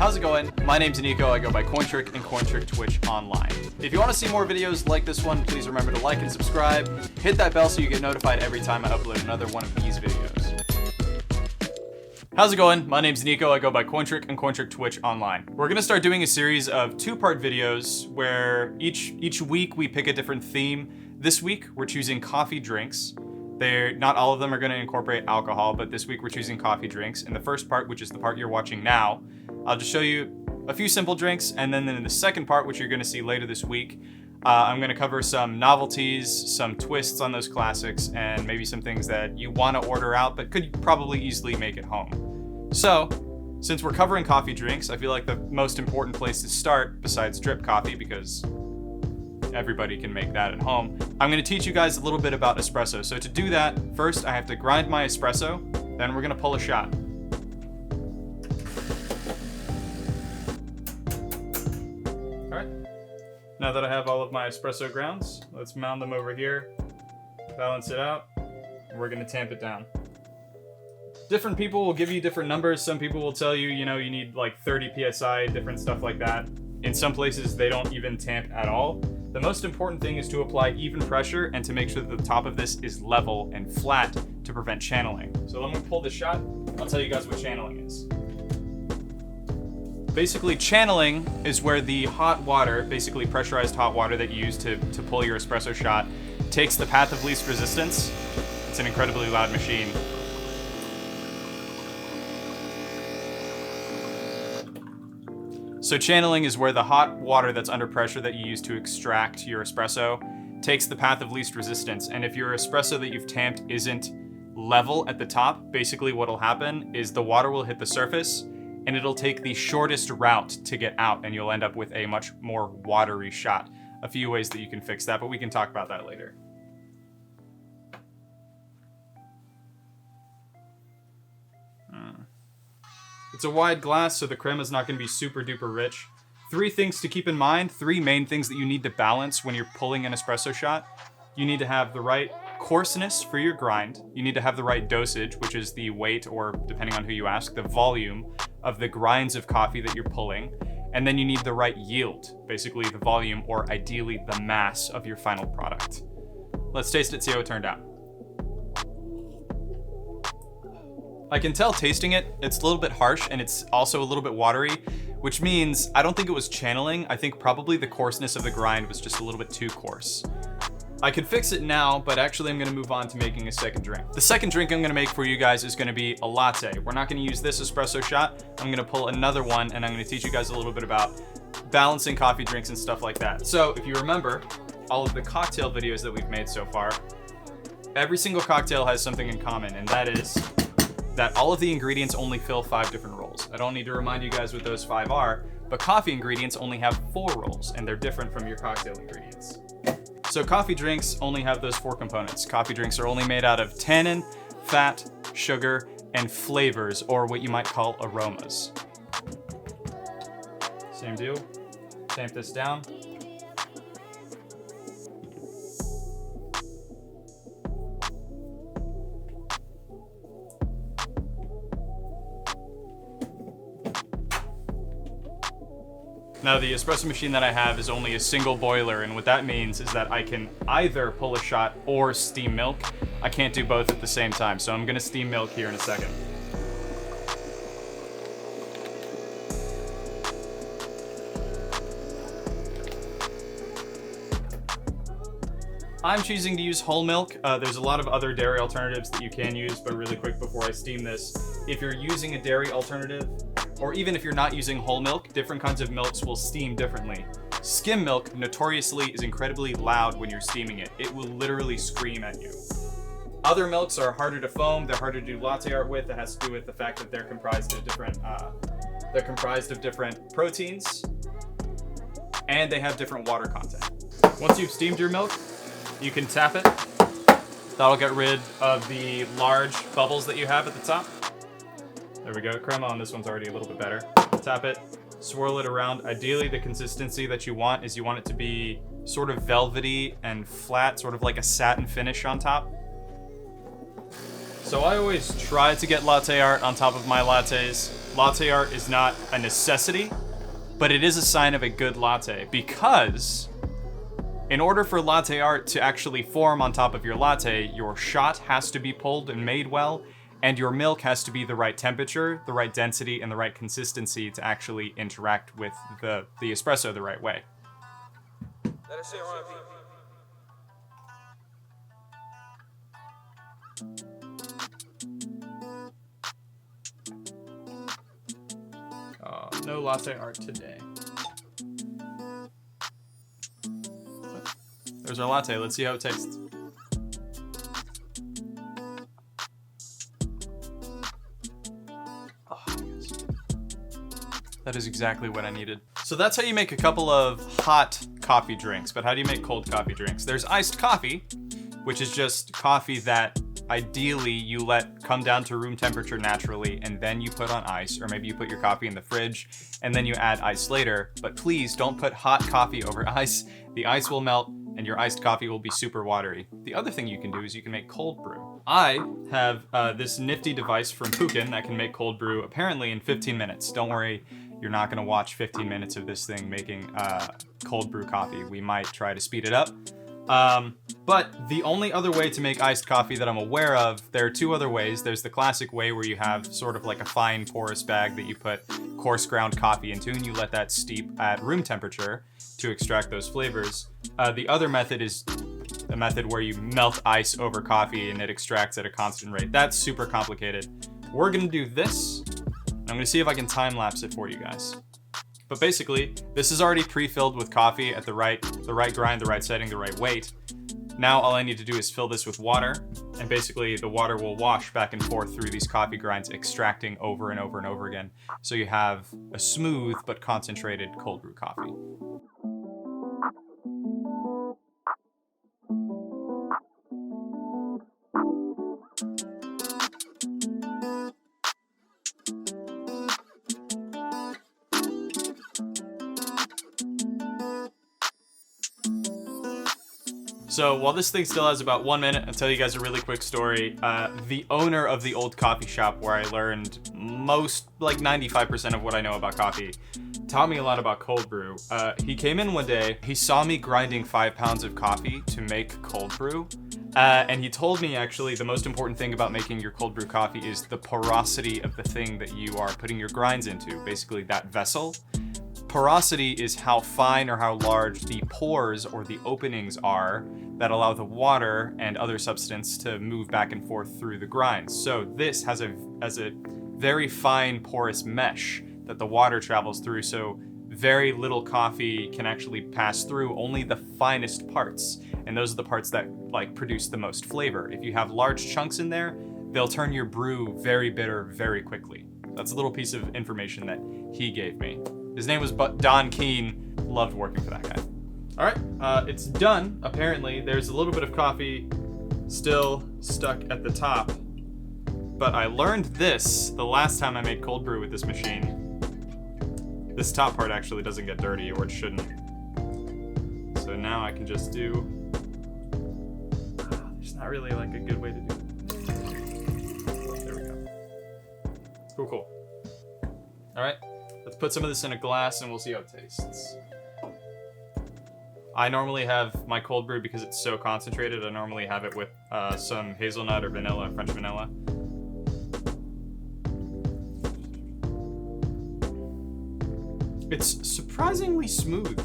How's it going? My name's Nico. I go by COINTrick and cointricktwitch online. If you want to see more videos like this one, please remember to like and subscribe. Hit that bell so you get notified every time I upload another one of these videos. How's it going? My name's Nico. I go by COINTrick and cointricktwitch online. We're gonna start doing a series of two-part videos where each week we pick a different theme. This week we're choosing coffee drinks. Not all of them are going to incorporate alcohol, but this week we're choosing coffee drinks. In the first part, which is the part you're watching now, I'll just show you a few simple drinks, and then in the second part, which you're going to see later this week, I'm going to cover some novelties, some twists on those classics, and maybe some things that you want to order out but could probably easily make at home. So, since we're covering coffee drinks, I feel like the most important place to start, besides drip coffee, because everybody can make that at home, I'm going to teach you guys a little bit about espresso. So to do that, first I have to grind my espresso, then we're going to pull a shot. Alright, now that I have all of my espresso grounds, let's mount them over here, balance it out, and we're going to tamp it down. Different people will give you different numbers. Some people will tell you, you need like 30 psi, different stuff like that. In some places, they don't even tamp at all. The most important thing is to apply even pressure and to make sure that the top of this is level and flat to prevent channeling. So let me pull the shot. I'll tell you guys what channeling is. Basically, channeling is where the hot water, basically pressurized hot water that you use to pull your espresso shot, takes the path of least resistance. It's an incredibly loud machine. So channeling is where the hot water that's under pressure that you use to extract your espresso takes the path of least resistance. And if your espresso that you've tamped isn't level at the top, basically what'll happen is the water will hit the surface and it'll take the shortest route to get out, and you'll end up with a much more watery shot. A few ways that you can fix that, but we can talk about that later. It's a wide glass, so the crema is not going to be super duper rich. Three things to keep in mind, three main things that you need to balance when you're pulling an espresso shot. You need to have the right coarseness for your grind. You need to have the right dosage, which is the weight, or depending on who you ask, the volume of the grinds of coffee that you're pulling. And then you need the right yield, basically the volume, or ideally the mass of your final product. Let's taste it, see how it turned out. I can tell tasting it, it's a little bit harsh and it's also a little bit watery, which means I don't think it was channeling. I think probably the coarseness of the grind was just a little bit too coarse. I could fix it now, but actually I'm going to move on to making a second drink. The second drink I'm going to make for you guys is going to be a latte. We're not going to use this espresso shot. I'm going to pull another one and I'm going to teach you guys a little bit about balancing coffee drinks and stuff like that. So if you remember all of the cocktail videos that we've made so far, every single cocktail has something in common, and that is that all of the ingredients only fill 5 different roles. I don't need to remind you guys what those 5 are, but coffee ingredients only have 4 roles, and they're different from your cocktail ingredients. So coffee drinks only have those 4 components. Coffee drinks are only made out of tannin, fat, sugar, and flavors, or what you might call aromas. Same deal. Tamp this down. Now the espresso machine that I have is only a single boiler, and what that means is that I can either pull a shot or steam milk. I can't do both at the same time, so I'm gonna steam milk here in a second. I'm choosing to use whole milk. There's a lot of other dairy alternatives that you can use, but really quick before I steam this, if you're using a dairy alternative, or even if you're not using whole milk, different kinds of milks will steam differently. Skim milk notoriously is incredibly loud when you're steaming it. It will literally scream at you. Other milks are harder to foam, they're harder to do latte art with. That has to do with the fact that they're comprised of different proteins, and they have different water content. Once you've steamed your milk, you can tap it. That'll get rid of the large bubbles that you have at the top. There we go, crema on this one's already a little bit better. Tap it, swirl it around. Ideally, the consistency that you want is you want it to be sort of velvety and flat, sort of like a satin finish on top. So I always try to get latte art on top of my lattes. latte art is not a necessity, but it is a sign of a good latte, because in order for latte art to actually form on top of your latte, your shot has to be pulled and made well, and your milk has to be the right temperature, the right density, and the right consistency to actually interact with the espresso the right way. Let us say No latte art today. There's our latte. Let's see how it tastes. Oh, yes. That is exactly what I needed. So that's how you make a couple of hot coffee drinks. But how do you make cold coffee drinks? There's iced coffee, which is just coffee that ideally you let come down to room temperature naturally, and then you put on ice, or maybe you put your coffee in the fridge and then you add ice later. But please don't put hot coffee over ice. The ice will melt and your iced coffee will be super watery. The other thing you can do is you can make cold brew. I have this nifty device from Pukin that can make cold brew apparently in 15 minutes. Don't worry, you're not gonna watch 15 minutes of this thing making cold brew coffee. We might try to speed it up. But the only other way to make iced coffee that I'm aware of, there are two other ways. There's the classic way where you have sort of like a fine porous bag that you put coarse ground coffee into and you let that steep at room temperature to extract those flavors. The other method is a method where you melt ice over coffee and it extracts at a constant rate. That's super complicated. We're gonna do this. I'm gonna see if I can time lapse it for you guys. But basically, this is already pre-filled with coffee at the right grind, the right setting, the right weight. Now all I need to do is fill this with water, and basically the water will wash back and forth through these coffee grinds, extracting over and over and over again. So you have a smooth but concentrated cold brew coffee. So while this thing still has about 1 minute, I'll tell you guys a really quick story. The owner of the old coffee shop where I learned most, like 95% of what I know about coffee, taught me a lot about cold brew. He came in one day, he saw me grinding 5 pounds of coffee to make cold brew. And he told me actually the most important thing about making your cold brew coffee is the porosity of the thing that you are putting your grinds into, basically that vessel. Porosity is how fine or how large the pores or the openings are that allow the water and other substance to move back and forth through the grinds. So this has a very fine porous mesh that the water travels through, so very little coffee can actually pass through, only the finest parts. And those are the parts that like produce the most flavor. If you have large chunks in there, they'll turn your brew very bitter very quickly. That's a little piece of information that he gave me. His name was Don Keene. Loved working for that guy. All right, it's done. Apparently, there's a little bit of coffee still stuck at the top. But I learned this the last time I made cold brew with this machine. This top part actually doesn't get dirty, or it shouldn't. So now I can just do... there's not really like a good way to do it. There we go. Cool. All right. Let's put some of this in a glass and we'll see how it tastes. I normally have my cold brew, because it's so concentrated, I normally have it with some hazelnut or vanilla, French vanilla. It's surprisingly smooth.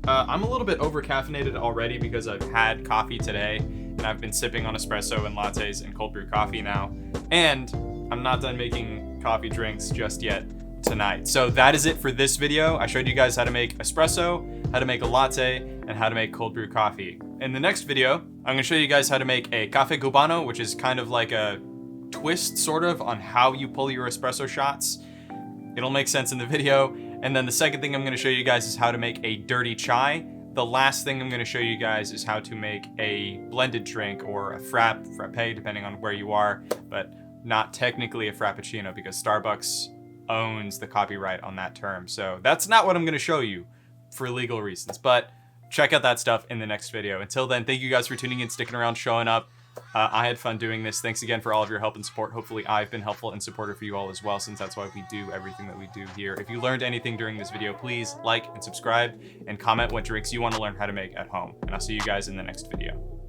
I'm a little bit over-caffeinated already because I've had coffee today and I've been sipping on espresso and lattes and cold brew coffee now. And I'm not done making coffee drinks just yet tonight. So that is it for this video. I showed you guys how to make espresso, how to make a latte, and how to make cold brew coffee. In the next video, I'm gonna show you guys how to make a cafe cubano, which is kind of like a twist sort of on how you pull your espresso shots. It'll make sense in the video. And then the second thing I'm gonna show you guys is how to make a dirty chai. The last thing I'm gonna show you guys is how to make a blended drink, or a frappe, depending on where you are, but not technically a frappuccino because Starbucks owns the copyright on that term. So that's not what I'm gonna show you for legal reasons, but check out that stuff in the next video. Until then, thank you guys for tuning in, sticking around, showing up. I had fun doing this. Thanks again for all of your help and support. Hopefully I've been helpful and supportive for you all as well, since that's why we do everything that we do here. If you learned anything during this video, please like and subscribe and comment what drinks you want to learn how to make at home. And I'll see you guys in the next video.